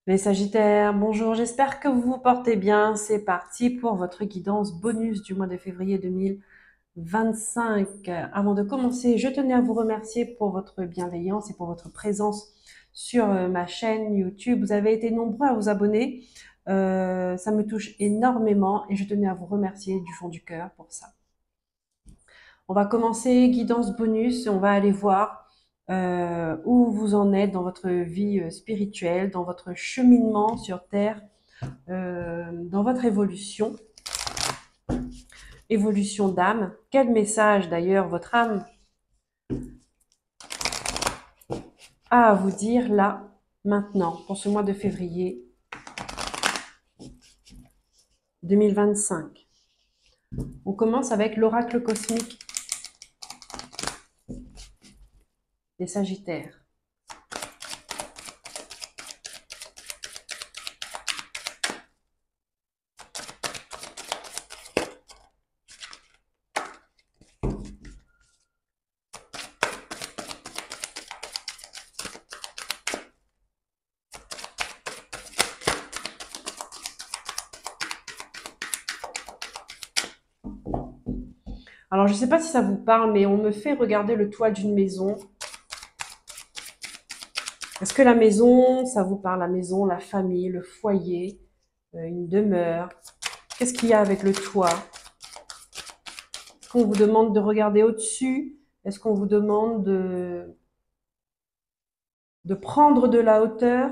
Les Sagittaires, bonjour, j'espère que vous vous portez bien. C'est parti pour votre guidance bonus du mois de février 2025. Avant de commencer, je tenais à vous remercier pour votre bienveillance et pour votre présence sur ma chaîne YouTube. Vous avez été nombreux à vous abonner. Ça me touche énormément et je tenais à vous remercier du fond du cœur pour ça. On va commencer guidance bonus. On va aller voir où vous en êtes dans votre vie spirituelle, dans votre cheminement sur Terre, dans votre évolution d'âme. Quel message d'ailleurs votre âme a à vous dire là, maintenant, pour ce mois de février 2025. On commence avec l'oracle cosmique des Sagittaires. Alors, je ne sais pas si ça vous parle, mais on me fait regarder le toit d'une maison. Est-ce que la maison, ça vous parle, la maison, la famille, le foyer, une demeure? Qu'est-ce qu'il y a avec le toit? Est-ce qu'on vous demande de regarder au-dessus? Est-ce qu'on vous demande de prendre de la hauteur?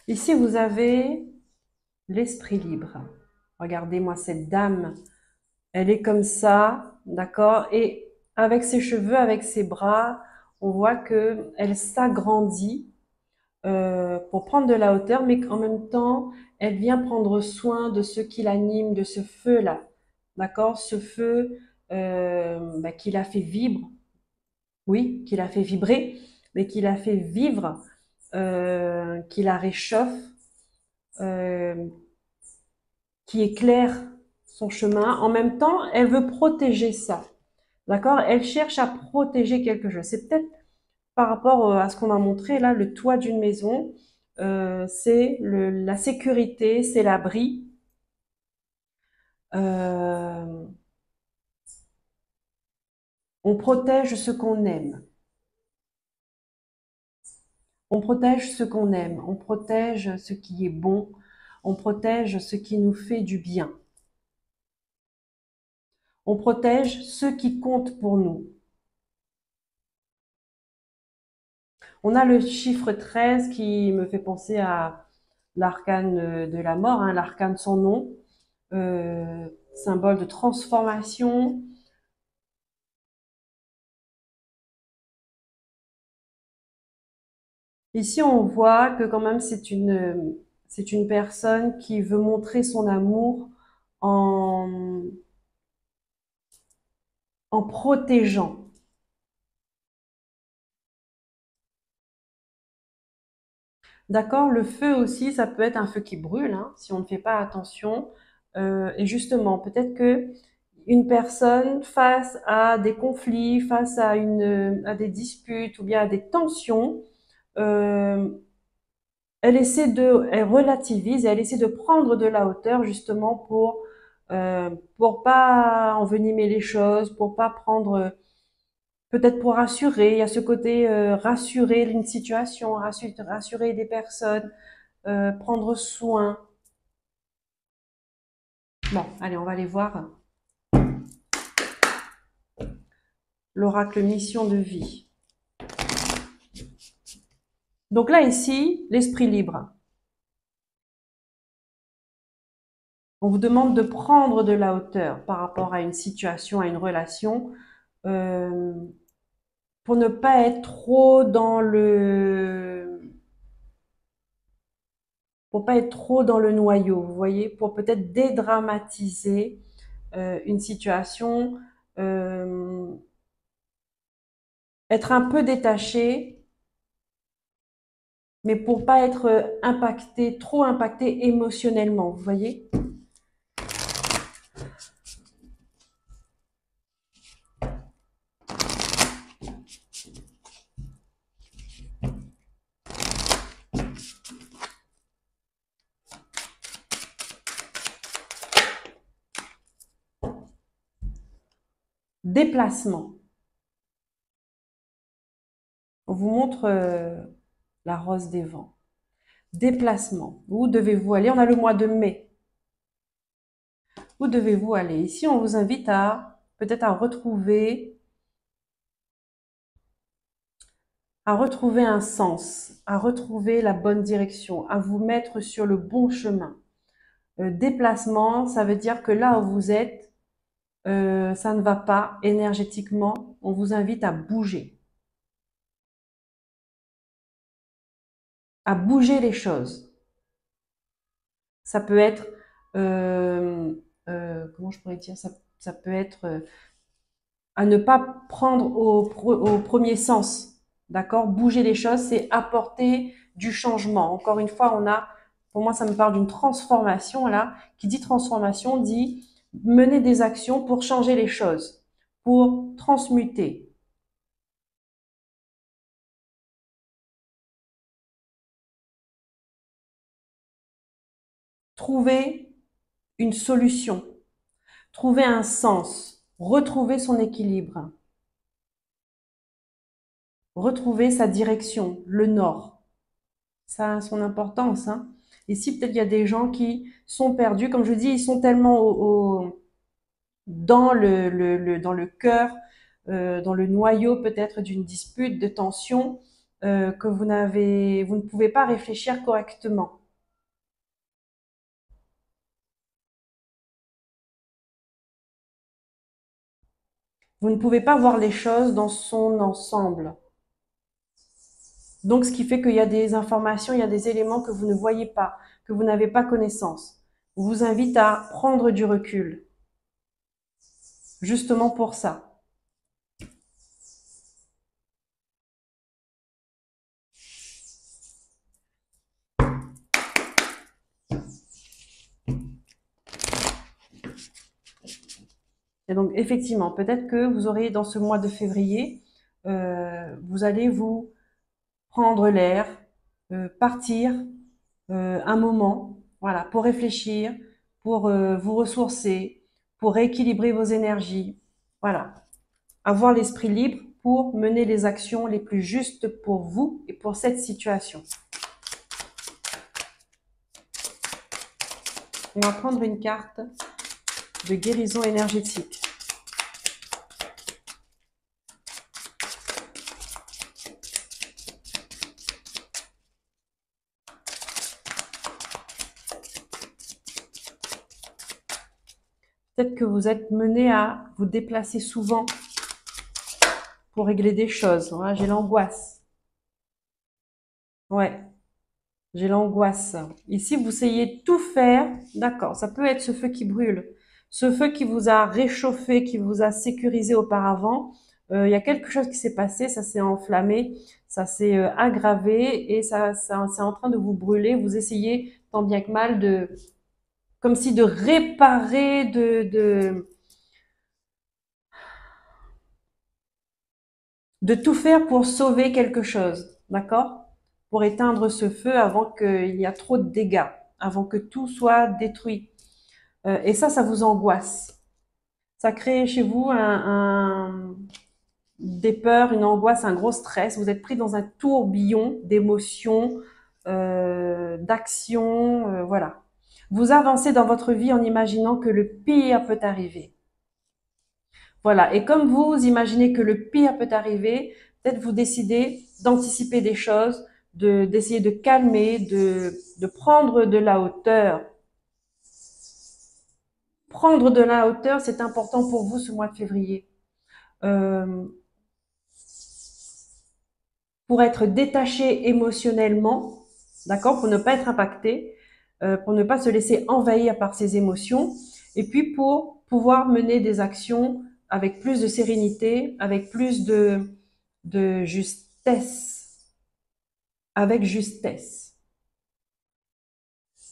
Ici, vous avez l'esprit libre. Regardez-moi cette dame. Elle est comme ça, d'accord? Et avec ses cheveux, avec ses bras, on voit que elle s'agrandit pour prendre de la hauteur, mais qu'en même temps, elle vient prendre soin de ce qui l'anime, de ce feu-là, d'accord? Ce feu qui la fait vibrer, oui, qui la fait vibrer, mais qui la fait vivre, qui la réchauffe, euh, qui éclaire son chemin. En même temps, elle veut protéger ça. D'accord? Elle cherche à protéger quelque chose. C'est peut-être par rapport à ce qu'on a montré là, le toit d'une maison, c'est la sécurité, c'est l'abri. Euh, on protège ce qu'on aime. On protège ce qu'on aime. On protège ce qui est bon. On protège ce qui nous fait du bien. On protège ce qui compte pour nous. On a le chiffre 13 qui me fait penser à l'arcane de la mort, hein, l'arcane sans nom, symbole de transformation. Ici, on voit que quand même c'est une personne qui veut montrer son amour en, en protégeant. D'accord? Le feu aussi, ça peut être un feu qui brûle, hein, si on ne fait pas attention. Et justement, peut-être que une personne face à des conflits, face à à des disputes ou bien à des tensions, euh, elle relativise et elle essaie de prendre de la hauteur justement pour pas envenimer les choses, pour pas prendre, peut-être pour rassurer. Il y a ce côté rassurer une situation, rassurer des personnes, prendre soin. Bon, allez, on va aller voir l'oracle mission de vie. Donc là, ici, l'esprit libre. On vous demande de prendre de la hauteur par rapport à une situation, à une relation, euh, pour ne pas être trop pour pas être trop dans le noyau, vous voyez, pour peut-être dédramatiser une situation, euh, être un peu détaché mais pour pas être impacté, trop impacté émotionnellement, vous voyez? Déplacement. On vous montre la rose des vents. Déplacement. Où devez-vous aller? On a le mois de mai. Où devez-vous aller? Ici, on vous invite à peut-être à retrouver un sens, à retrouver la bonne direction, à vous mettre sur le bon chemin. Déplacement, ça veut dire que là où vous êtes, ça ne va pas énergétiquement. On vous invite à bouger les choses. Ça peut être, comment je pourrais dire, ça peut être à ne pas prendre au premier sens, d'accord? Bouger les choses, c'est apporter du changement. Encore une fois, pour moi, ça me parle d'une transformation là. Qui dit transformation dit mener des actions pour changer les choses, pour transmuter. Trouver une solution, trouver un sens, retrouver son équilibre, retrouver sa direction, le nord. Ça a son importance, hein. Ici, peut-être il y a des gens qui sont perdus. Comme je dis, ils sont tellement dans dans le cœur, dans le noyau peut-être d'une dispute, de tension, que vous ne pouvez pas réfléchir correctement. Vous ne pouvez pas voir les choses dans son ensemble. Donc, ce qui fait qu'il y a des informations, il y a des éléments que vous ne voyez pas, que vous n'avez pas connaissance. On vous invite à prendre du recul, justement pour ça. Et donc, effectivement, peut-être que vous aurez dans ce mois de février, vous allez vous prendre l'air, partir un moment, voilà, pour réfléchir, pour vous ressourcer, pour rééquilibrer vos énergies, voilà, avoir l'esprit libre pour mener les actions les plus justes pour vous et pour cette situation. On va prendre une carte de guérison énergétique. Peut-être que vous êtes mené à vous déplacer souvent pour régler des choses. Voilà, j'ai l'angoisse. Ouais, j'ai l'angoisse. Ici, vous essayez de tout faire. D'accord, ça peut être ce feu qui brûle. Ce feu qui vous a réchauffé, qui vous a sécurisé auparavant. Il y a quelque chose qui s'est passé, ça s'est enflammé, ça s'est aggravé et c'est en train de vous brûler. Vous essayez tant bien que mal comme si de réparer, de tout faire pour sauver quelque chose, d'accord? Pour éteindre ce feu avant qu'il y a trop de dégâts, avant que tout soit détruit. Et ça vous angoisse. Ça crée chez vous des peurs, une angoisse, un gros stress. Vous êtes pris dans un tourbillon d'émotions, d'actions, voilà. Vous avancez dans votre vie en imaginant que le pire peut arriver. Voilà. Et comme vous imaginez que le pire peut arriver, peut-être vous décidez d'anticiper des choses, d'essayer de calmer, de prendre de la hauteur. Prendre de la hauteur, c'est important pour vous ce mois de février. Euh, pour être détaché émotionnellement, d'accord, pour ne pas être impacté, pour ne pas se laisser envahir par ses émotions, et puis pour pouvoir mener des actions avec plus de sérénité, avec plus de justesse. avec justesse.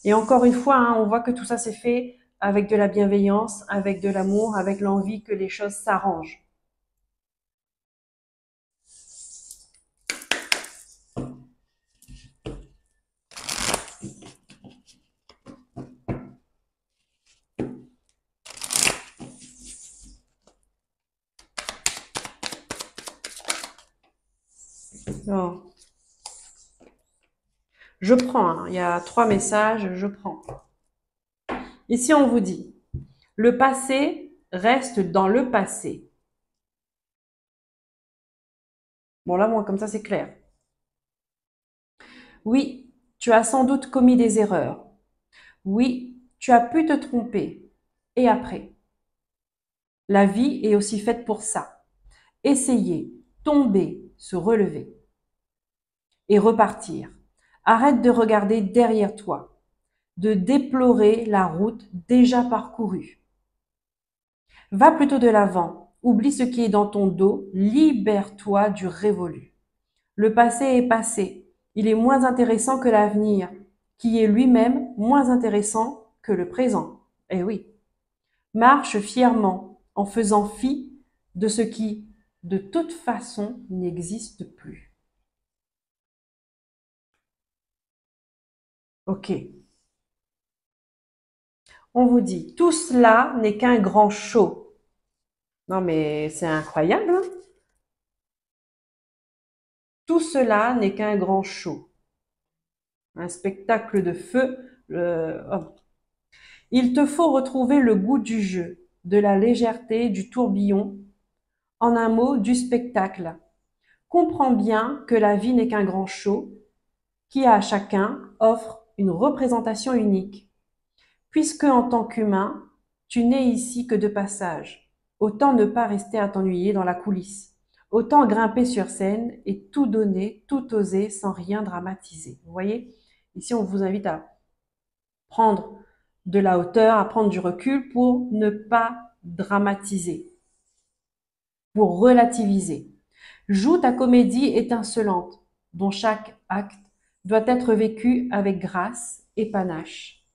Et encore une fois, hein, on voit que tout ça s'est fait avec de la bienveillance, avec de l'amour, avec l'envie que les choses s'arrangent. Oh. Je prends, hein. Il y a 3 messages, je prends. Ici, on vous dit, le passé reste dans le passé. Bon, là, moi, comme ça, c'est clair. Oui, tu as sans doute commis des erreurs. Oui, tu as pu te tromper. Et après? La vie est aussi faite pour ça. Essayer, tomber, se relever et repartir. Arrête de regarder derrière toi, de déplorer la route déjà parcourue. Va plutôt de l'avant, oublie ce qui est dans ton dos, libère-toi du révolu. Le passé est passé, il est moins intéressant que l'avenir, qui est lui-même moins intéressant que le présent. Eh oui. Marche fièrement en faisant fi de ce qui, de toute façon, n'existe plus. Ok. On vous dit, tout cela n'est qu'un grand show. Non mais c'est incroyable, hein. Tout cela n'est qu'un grand show. Un spectacle de feu. Oh. Il te faut retrouver le goût du jeu, de la légèreté, du tourbillon, en un mot, du spectacle. Comprends bien que la vie n'est qu'un grand show, qui à chacun offre une représentation unique. Puisque en tant qu'humain, tu n'es ici que de passage, autant ne pas rester à t'ennuyer dans la coulisse. Autant grimper sur scène et tout donner, tout oser sans rien dramatiser. Vous voyez? Ici, on vous invite à prendre de la hauteur, à prendre du recul pour ne pas dramatiser, pour relativiser. Joue ta comédie étincelante, dont chaque acte doit être vécu avec grâce et panache.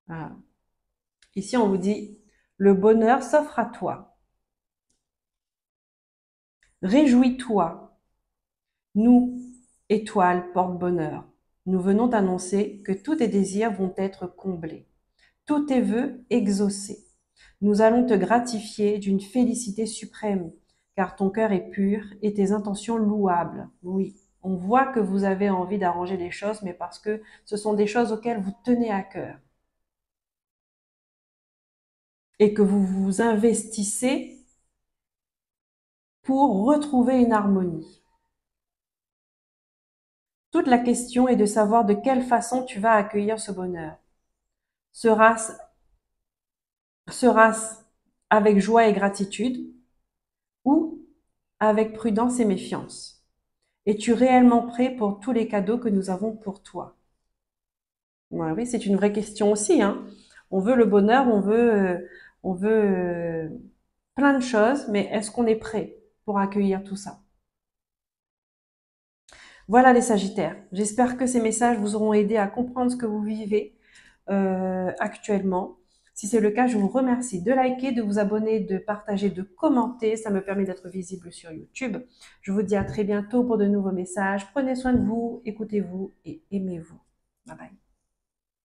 Voilà. Ici, on vous dit, le bonheur s'offre à toi. Réjouis-toi. Nous, étoiles, porte-bonheur, nous venons d'annoncer que tous tes désirs vont être comblés, tous tes vœux exaucés. Nous allons te gratifier d'une félicité suprême, car ton cœur est pur et tes intentions louables. Oui, on voit que vous avez envie d'arranger les choses, mais parce que ce sont des choses auxquelles vous tenez à cœur et que vous vous investissez pour retrouver une harmonie. Toute la question est de savoir de quelle façon tu vas accueillir ce bonheur. Sera-ce avec joie et gratitude ou avec prudence et méfiance? Es-tu réellement prêt pour tous les cadeaux que nous avons pour toi? Ouais, oui, c'est une vraie question aussi, hein. On veut le bonheur, on veut plein de choses, mais est-ce qu'on est prêt pour accueillir tout ça? Voilà les Sagittaires. J'espère que ces messages vous auront aidé à comprendre ce que vous vivez actuellement. Si c'est le cas, je vous remercie de liker, de vous abonner, de partager, de commenter. Ça me permet d'être visible sur YouTube. Je vous dis à très bientôt pour de nouveaux messages. Prenez soin de vous, écoutez-vous et aimez-vous. Bye bye.